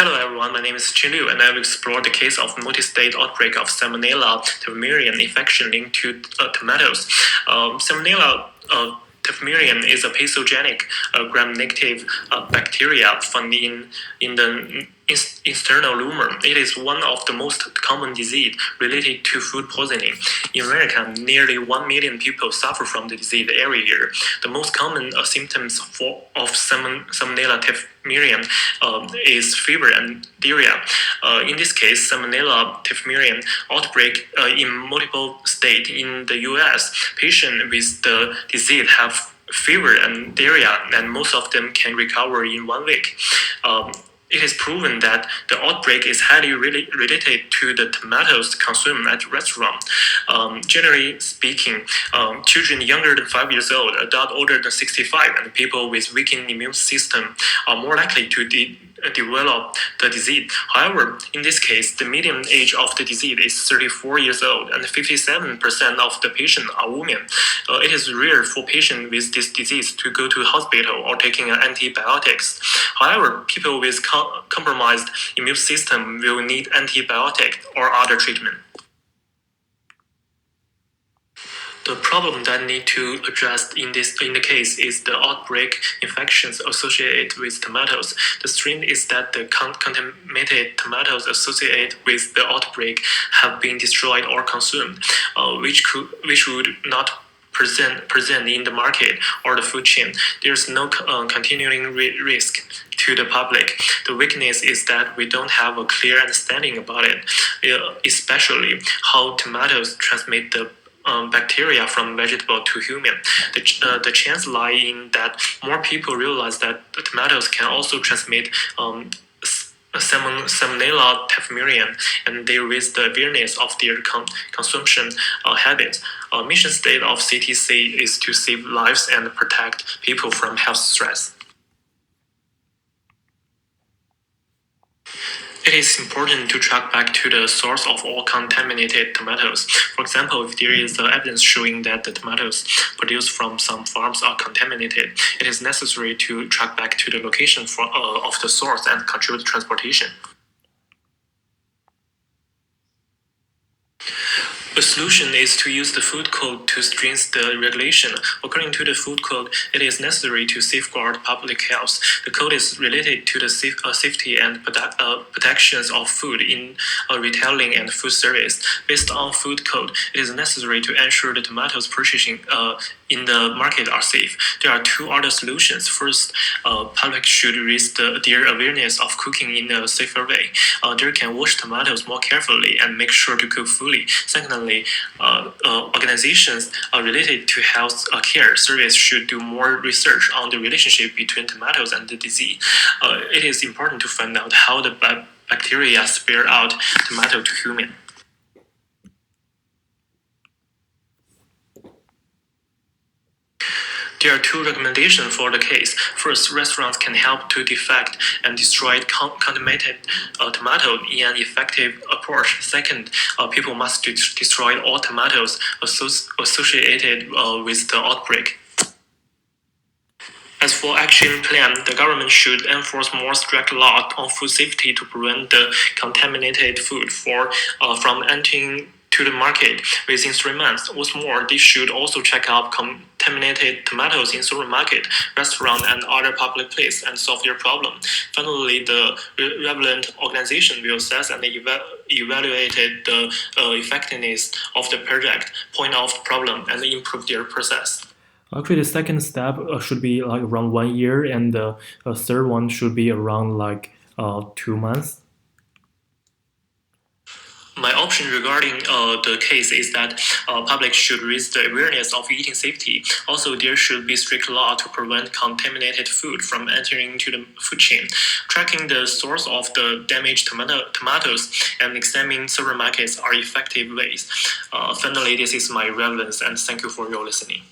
Hello everyone, my name is Qin Liu, and I will explore the case of multi-state outbreak of Salmonella Typhimurium infection linked to tomatoes. Salmonella Typhimurium is a pathogenic gram-negative bacteria found in the internal lumen. It is one of the most common disease related to food poisoning. In America, nearly 1 million people suffer from the disease every year. The most common symptoms of Salmonella Typhimurium is fever and diarrhea. In this case, Salmonella Typhimurium outbreak in multiple states in the U.S. Patients with the disease have fever and diarrhea, and most of them can recover in 1 week. It is proven that the outbreak is highly related to the tomatoes consumed at restaurants. Generally speaking, children younger than 5 years old, adults older than 65, and people with weakened immune system are more likely to develop the disease. However, in this case, the median age of the disease is 34 years old, and 57% of the patients are women. It is rare for patients with this disease to go to the hospital or taking antibiotics. However, people with compromised immune system will need antibiotic or other treatment. The problem that need to address in the case is the outbreak infections associated with tomatoes. The strain is that the contaminated tomatoes associated with the outbreak have been destroyed or consumed, which would not present in the market or the food chain. There's no continuing risk to the public. The weakness is that we don't have a clear understanding about it, especially how tomatoes transmit the bacteria from vegetable to human. The chance lie in that more people realize that the tomatoes can also transmit Salmonella Typhimurium, and they raise the awareness of their consumption habits. Mission state of CTC is to save lives and protect people from health stress. It is important to track back to the source of all contaminated tomatoes. For example, if there is evidence showing that the tomatoes produced from some farms are contaminated, it is necessary to track back to the location of the source and control the transportation. The solution is to use the food code to strengthen the regulation. According to the food code, it is necessary to safeguard public health. The code is related to the safety and protections of food in retailing and food service. Based on food code, it is necessary to ensure the tomatoes purchasing in the market are safe. There are two other solutions. First, public should raise their awareness of cooking in a safer way. They can wash tomatoes more carefully and make sure to cook fully. Secondly, organizations related to health care service should do more research on the relationship between tomatoes and the disease. It is important to find out how the bacteria spread out tomato to human. There are two recommendations for the case. First, restaurants can help to defect and destroy contaminated tomato in an effective approach. Second, people must destroy all tomatoes associated with the outbreak. As for action plan, the government should enforce more strict laws on food safety to prevent the contaminated food from entering to the market within 3 months. What's more, they should also check out contaminated tomatoes in supermarket, restaurant, and other public places and solve their problem. Finally, the relevant organization will assess and evaluate the effectiveness of the project, point out the problem, and improve their process. Actually, the second step should be like around 1 year, and the third one should be around like 2 months. My option regarding the case is that public should raise the awareness of eating safety. Also, there should be strict law to prevent contaminated food from entering into the food chain. Tracking the source of the damaged tomatoes and examining supermarkets are effective ways. Finally, this is my relevance, and thank you for your listening.